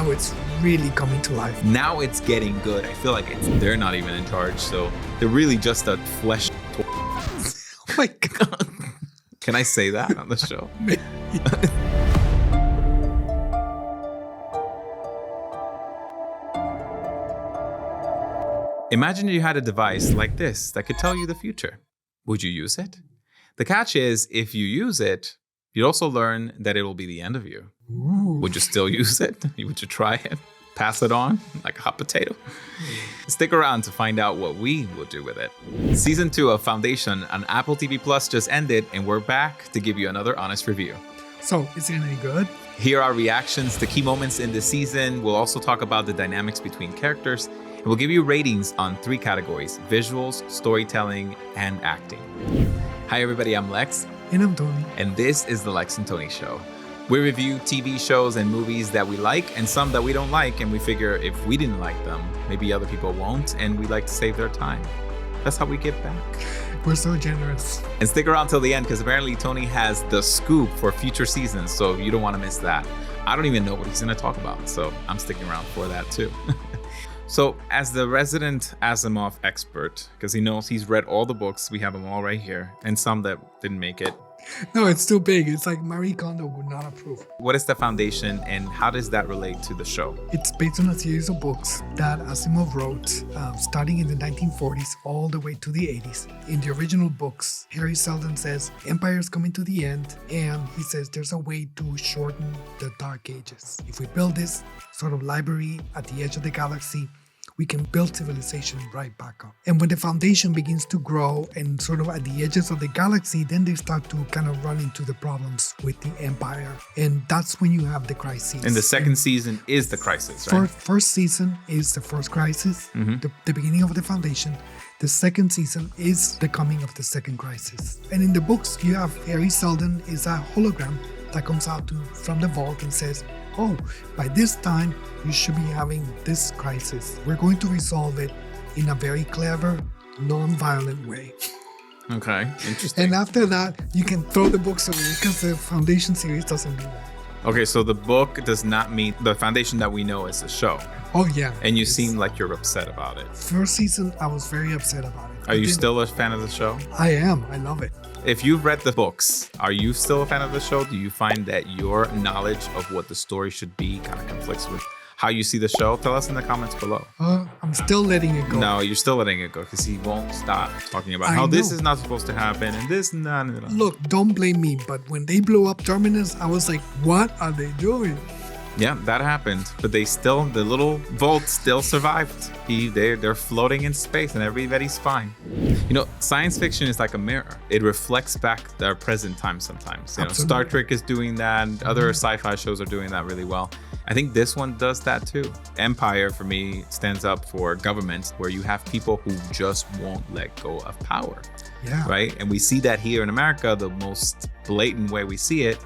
now it's really coming to life. Now it's getting good. I feel like they're not even in charge, so they're really just a flesh. Oh my God. Can I say that on the show? Imagine you had a device like this that could tell you the future. Would you use it? The catch is, if you use it, you'd also learn that it will be the end of you. Ooh. Would you still use it? Would you try it? Pass it on like a hot potato? Stick around to find out what we will do with it. Season 2 of Foundation on Apple TV Plus just ended, and we're back to give you another honest review. So, is it any good? Here are reactions to key moments in the season. We'll also talk about the dynamics between characters. And we'll give you ratings on 3 categories: visuals, storytelling, and acting. Hi everybody, I'm Lex. And I'm Tony. And this is the Lex and Tony Show. We review TV shows and movies that we like and some that we don't like, and we figure if we didn't like them, maybe other people won't, and we like to save their time. That's how we give back. We're so generous. And stick around till the end, because apparently Tony has the scoop for future seasons, so you don't want to miss that. I don't even know what he's going to talk about, so I'm sticking around for that too. So as the resident Asimov expert, because he knows he's read all the books, we have them all right here, and some that didn't make it. No, it's too big. It's like Marie Kondo would not approve. What is the Foundation, and how does that relate to the show? It's based on a series of books that Asimov wrote starting in the 1940s all the way to the 80s. In the original books, Harry Seldon says Empire's coming to the end, and he says there's a way to shorten the Dark Ages. If we build this sort of library at the edge of the galaxy, we can build civilization right back up. And when the Foundation begins to grow and sort of at the edges of the galaxy, then they start to kind of run into the problems with the Empire. And that's when you have the crisis. And the second season is the crisis, right? First season is the first crisis, the beginning of the Foundation. The second season is the coming of the second crisis. And in the books, you have Harry Seldon is a hologram that comes out from the vault and says, oh, by this time, you should be having this crisis. We're going to resolve it in a very clever, non-violent way. Okay, interesting. And after that, you can throw the books away because the Foundation series doesn't do that. Okay, so the book does not mean the Foundation that we know as a show. Oh, yeah. And you seem like you're upset about it. First season, I was very upset about it. Are you still a fan of the show? I am. I love it. If you've read the books, are you still a fan of the show? Do you find that your knowledge of what the story should be kind of conflicts with how you see the show? Tell us in the comments below. I'm still letting it go. No, you're still letting it go because he won't stop talking about how this is not supposed to happen and this and that. Look, don't blame me, but when they blew up Terminus, I was like, what are they doing? Yeah, that happened, but the little vault still survived. They're floating in space and everybody's fine. You know, science fiction is like a mirror. It reflects back our present time sometimes. You know, Star Trek is doing that, and other sci-fi shows are doing that really well. I think this one does that too. Empire, for me, stands up for governments where you have people who just won't let go of power. Yeah. Right? And we see that here in America. The most blatant way we see it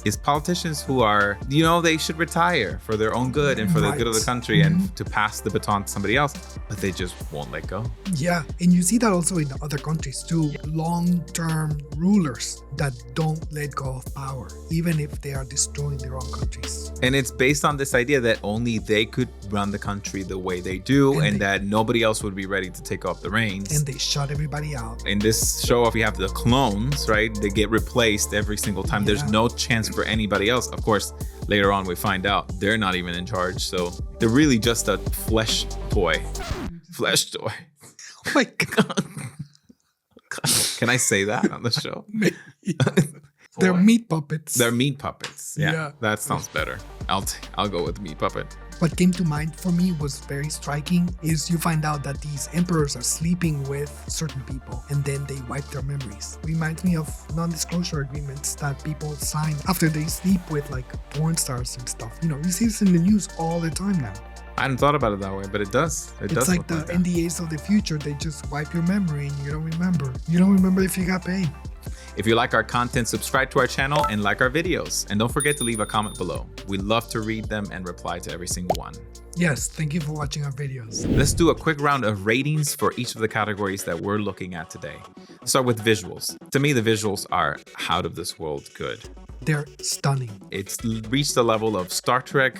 is politicians who are, you know, they should retire for their own good and for the good of the country and to pass the baton to somebody else, but they just won't let go. Yeah, and you see that also in other countries too. Long-term rulers that don't let go of power, even if they are destroying their own countries. And it's based on this idea that only they could run the country the way they do, and that nobody else would be ready to take up the reins. And they shut everybody out. In this show, if you have the clones, right, they get replaced every single time. There's no chance for anybody else. Of course, later on we find out they're not even in charge, so they're really just a flesh toy. Oh my God. Can I say that on the show? They're meat puppets. They're meat puppets. Yeah. That sounds better. I'll go with meat puppet. What came to mind for me was very striking is you find out that these emperors are sleeping with certain people and then they wipe their memories. Reminds me of non-disclosure agreements that people sign after they sleep with like porn stars and stuff. You know, you see this in the news all the time now. I hadn't thought about it that way, but it does. It's like the NDAs of the future. They just wipe your memory and you don't remember. You don't remember if you got paid. If you like our content, subscribe to our channel and like our videos. And don't forget to leave a comment below. We love to read them and reply to every single one. Yes, thank you for watching our videos. Let's do a quick round of ratings for each of the categories that we're looking at today. Start with visuals. To me, the visuals are out of this world good. They're stunning. It's reached the level of Star Trek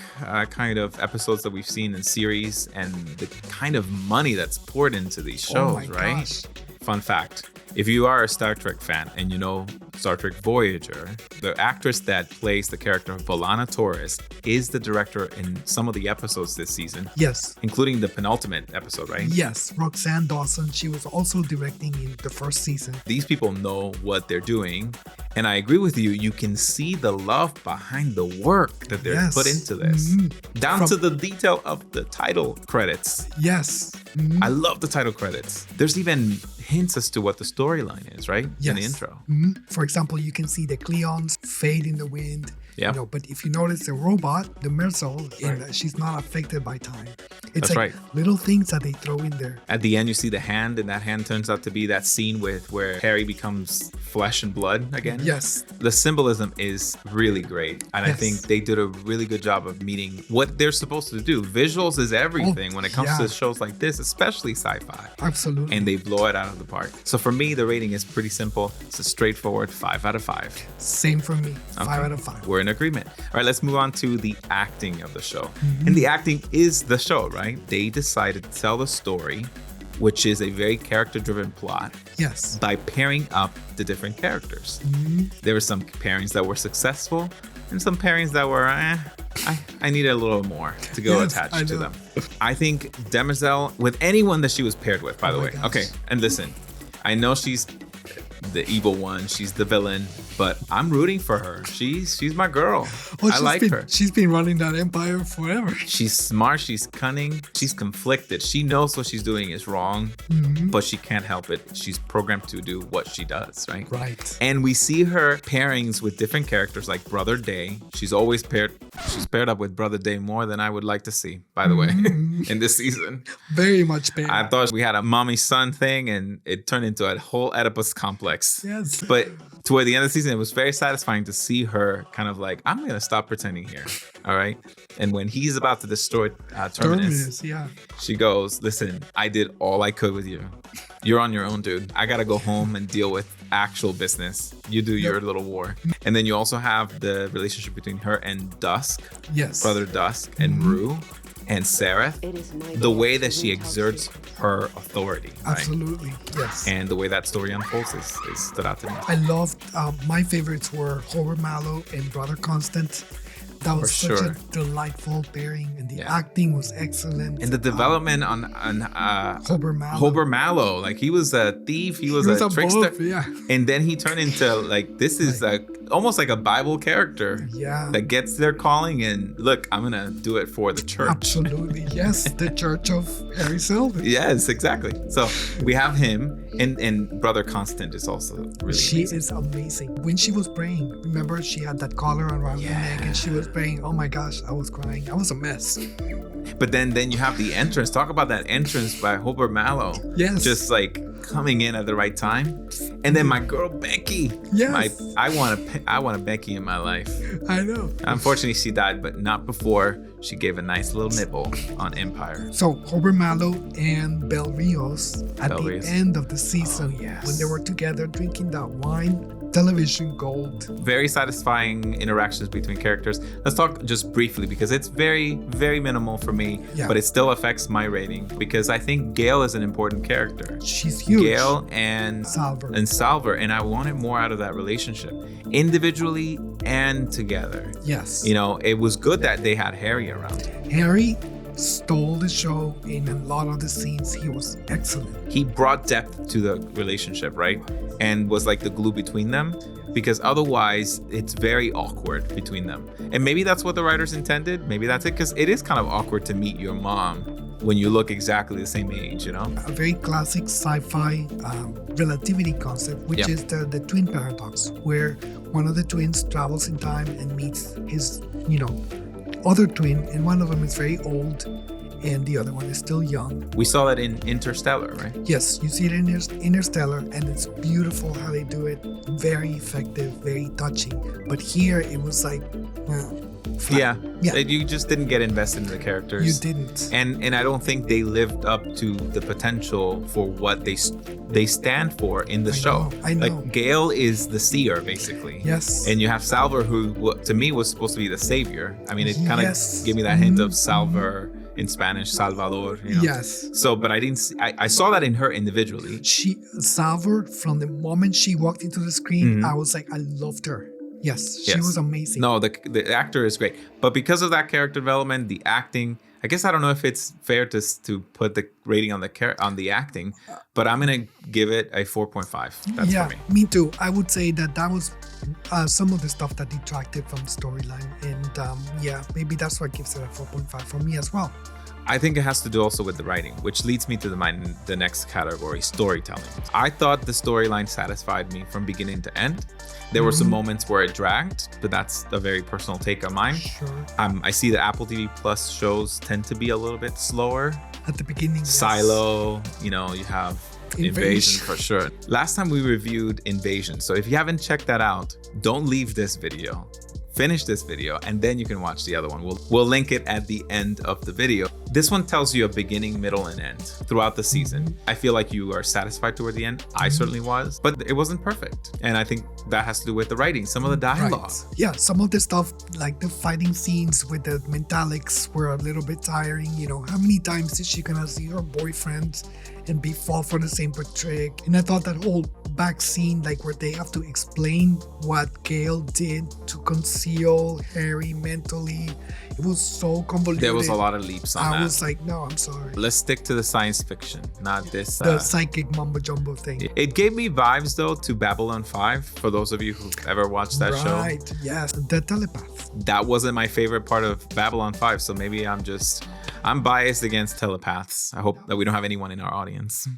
kind of episodes that we've seen in series, and the kind of money that's poured into these shows, right? Gosh. Fun fact. If you are a Star Trek fan and you know Star Trek Voyager, the actress that plays the character of B'Elanna Torres is the director in some of the episodes this season. Yes. Including the penultimate episode, right? Yes, Roxanne Dawson, she was also directing in the first season. These people know what they're doing. And I agree with you. You can see the love behind the work that they're put into this. Down to the detail of the title credits. Yes. I love the title credits. There's even hints as to what the storyline is, right? Yes. In the intro. For example, you can see the Cleons fade in the wind. Yeah. But if you notice the robot, the Merzel, she's not affected by time. It's That's like right. little things that they throw in there. At the end, you see the hand, and that hand turns out to be that scene where Harry becomes flesh and blood again. Yes. The symbolism is really great. And I think they did a really good job of meeting what they're supposed to do. Visuals is everything when it comes to shows like this, especially sci-fi. Absolutely. And they blow it out of the park. So for me, the rating is pretty simple. It's a straightforward 5 out of 5. Same for me. 5 out of 5. We're in agreement. All right, let's move on to the acting of the show. And the acting is the show, right? They decided to tell the story, which is a very character-driven plot. Yes. By pairing up the different characters. There were some pairings that were successful and some pairings that were, I need a little more to go attached to them. I think Demerzel, with anyone that she was paired with, by the way. Gosh. Okay, and listen, I know she's the evil one, she's the villain, but I'm rooting for her. She's my girl. I like her. She's been running that empire forever. She's smart, she's cunning, she's conflicted. She knows what she's doing is wrong, but she can't help it. She's programmed to do what she does, right? Right. And we see her pairings with different characters like Brother Day. She's paired up with Brother Day more than I would like to see, by the way, in this season. Very much paired. I thought we had a mommy-son thing, and it turned into a whole Oedipus complex. Yes. But toward the end of the season, it was very satisfying to see her kind of like, I'm going to stop pretending here. All right. And when he's about to destroy Terminus, she goes, listen, I did all I could with you. You're on your own, dude. I got to go home and deal with actual business. You do your little war. And then you also have the relationship between her and Dusk. Yes. Brother Dusk and Rue and Sereth. The way that she exerts her authority. Right? Absolutely. Yes. And the way that story unfolds is stood out to me. I loved, my favorites were Hobart Mallow and Brother Constant. That was such a delightful pairing, and the acting was excellent. And the development on Hobart Mallow, like he was a thief, he was a trickster, and then he turned into like this is almost like a Bible character that gets their calling and look, I'm gonna do it for the church. Absolutely, yes, the Church of Harry Seldon. Yes, exactly. So we have him, and Brother Constant is also really She is amazing. When she was praying, remember she had that collar around her neck, and she was praying. Oh my gosh, I was crying. I was a mess. But then you have the entrance. Talk about that entrance by Hobart Mallow. Yes. Just like coming in at the right time. And then my girl Becky. Yes. I want a Becky in my life. I know. Unfortunately, she died, but not before she gave a nice little nipple on Empire. So Hobart Mallow and Bel Rios at the end of the season, when they were together drinking that wine. Television gold. Very satisfying interactions between characters. Let's talk just briefly because it's very, very minimal for me, but it still affects my rating because I think Gale is an important character. She's huge. Gale and Salver, and I wanted more out of that relationship, individually and together. Yes. You know, it was good that they had Harry around. Harry stole the show in a lot of the scenes. He was excellent. He brought depth to the relationship, right? And was like the glue between them, because otherwise it's very awkward between them. And maybe that's what the writers intended. Maybe that's it, because it is kind of awkward to meet your mom when you look exactly the same age, you know? A very classic sci-fi relativity concept, which is the twin paradox, where one of the twins travels in time and meets his, other twin, and one of them is very old and the other one is still young. We saw that in Interstellar, right? Yes, you see it in Interstellar, and it's beautiful how they do it. Very effective, very touching. But here it was like, flat. Yeah. You just didn't get invested in the characters. You didn't. And I don't think they lived up to the potential for what they stand for in the show. I know. Like Gale is the seer, basically. Yes. And you have Salvor, who to me was supposed to be the savior. I mean, it kind of Yes. gave me that hint of Salvor in Spanish, Salvador. You know? Yes. So, but I didn't see, I saw that in her individually. Salvor, from the moment she walked into the screen, I was like, I loved her. Yes, she was amazing. No, the actor is great. But because of that character development, the acting, I guess I don't know if it's fair to put the rating on the acting, but I'm going to give it a 4.5. That's for me. Me too. I would say that was some of the stuff that detracted from the storyline. And maybe that's what gives it a 4.5 for me as well. I think it has to do also with the writing, which leads me to the next category, storytelling. I thought the storyline satisfied me from beginning to end. There were some moments where it dragged, but that's a very personal take on mine. Sure. I see the Apple TV Plus shows tend to be a little bit slower. At the beginning, Silo, you have Invasion for sure. Last time we reviewed Invasion, so if you haven't checked that out, don't leave this video. Finish this video and then you can watch the other one. We'll link it at the end of the video. This one tells you a beginning, middle, and end throughout the season. I feel like you are satisfied toward the end. I certainly was, but it wasn't perfect. And I think that has to do with the writing, some of the dialogue. Right. Yeah, some of the stuff, like the fighting scenes with the Mentalics, were a little bit tiring. How many times is she gonna see her boyfriend and fall for the same trick? And I thought that whole back scene, like where they have to explain what Gale did to conceal Harry mentally, it was so convoluted. There was a lot of leaps on that. I was like, no, I'm sorry. Let's stick to the science fiction, not this. The psychic mumbo jumbo thing. It gave me vibes though to Babylon 5, for those of you who've ever watched that show. Right, yes, the telepath. That wasn't my favorite part of Babylon 5, so maybe I'm biased against telepaths. I hope that we don't have anyone in our audience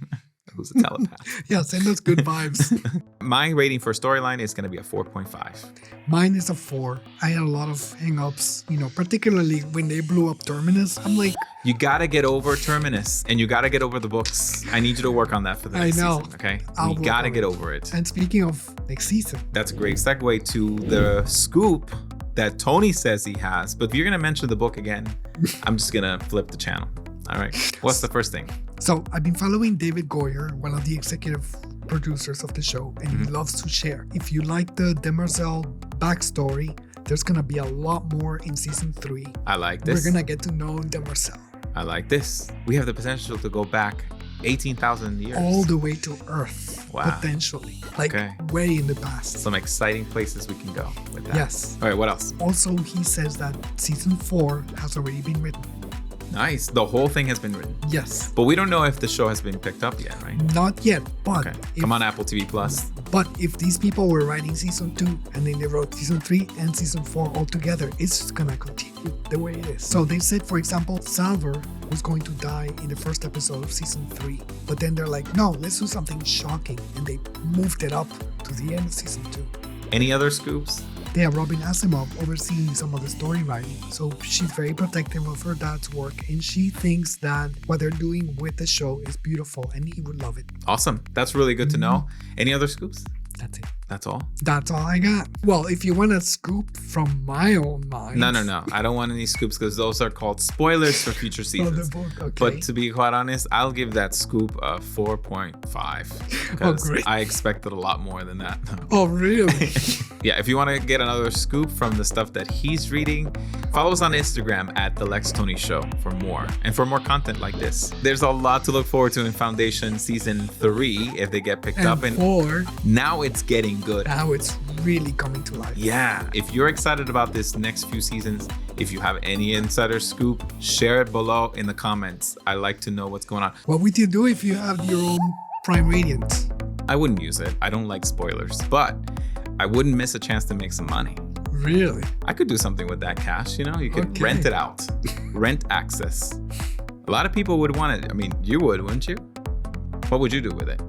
who's a telepath. Yeah, send us good vibes. My rating for storyline is going to be a 4.5. Mine is a 4. I had a lot of hang-ups, particularly when they blew up Terminus. I'm like, you got to get over Terminus and you got to get over the books. I need you to work on that for the next season, okay? You got to get over it. And speaking of next season. That's a great segue to the scoop that Tony says he has. But if you're going to mention the book again, I'm just going to flip the channel. All right. What's the first thing? So I've been following David Goyer, one of the executive producers of the show, and he loves to share. If you like the Demerzel backstory, there's going to be a lot more in season 3. I like this. We're going to get to know Demerzel. I like this. We have the potential to go back 18,000 years. All the way to Earth, wow. Potentially. Like way in the past. Some exciting places we can go with that. Yes. All right, what else? Also, he says that season 4 has already been written. Nice. The whole thing has been written. Yes. But we don't know if the show has been picked up yet, right? Not yet, but... Okay. Come on, Apple TV Plus. But if these people were writing season 2 and then they wrote season 3 and season 4 all together, it's just gonna continue the way it is. So they said, for example, Salvor was going to die in the first episode of season 3. But then they're like, no, let's do something shocking. And they moved it up to the end of season 2. Any other scoops? They have Robin Asimov overseeing some of the story writing. So she's very protective of her dad's work, and she thinks that what they're doing with the show is beautiful and he would love it. Awesome. That's really good to know. Any other scoops? That's it. That's all? That's all I got. Well, if you want a scoop from my own mind. No. I don't want any scoops because those are called spoilers for future seasons. The book, okay. But to be quite honest, I'll give that scoop a 4.5 because great. I expected a lot more than that. Oh, really? Yeah, if you want to get another scoop from the stuff that he's reading, follow us on Instagram at The Lex Tony Show for more. And for more content like this. There's a lot to look forward to in Foundation Season 3 if they get picked up. And 4. Now it's getting good. Now it's really coming to life. Yeah. If you're excited about this next few seasons, if you have any insider scoop, share it below in the comments. I like to know what's going on. What would you do if you have your own Prime Radiant? I wouldn't use it. I don't like spoilers, but I wouldn't miss a chance to make some money. Really? I could do something with that cash, you could rent it out. Rent access. A lot of people would want it. I mean, you would, wouldn't you? What would you do with it?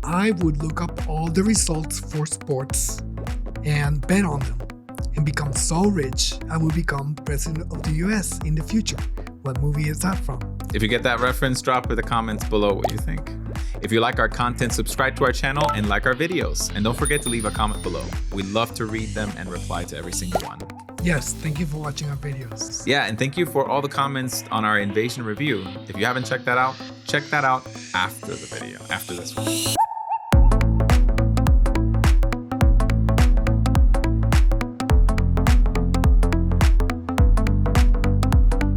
I would look up all the results for sports and bet on them and become so rich I would become president of the US in the future What movie is that from? If you get that reference, drop in the comments below what you think. If you like our content, subscribe to our channel and like our videos. And don't forget to leave a comment below. We love to read them and reply to every single one. Yes, thank you for watching our videos. Yeah, and thank you for all the comments on our invasion review. If you haven't checked that out after the video, after this one.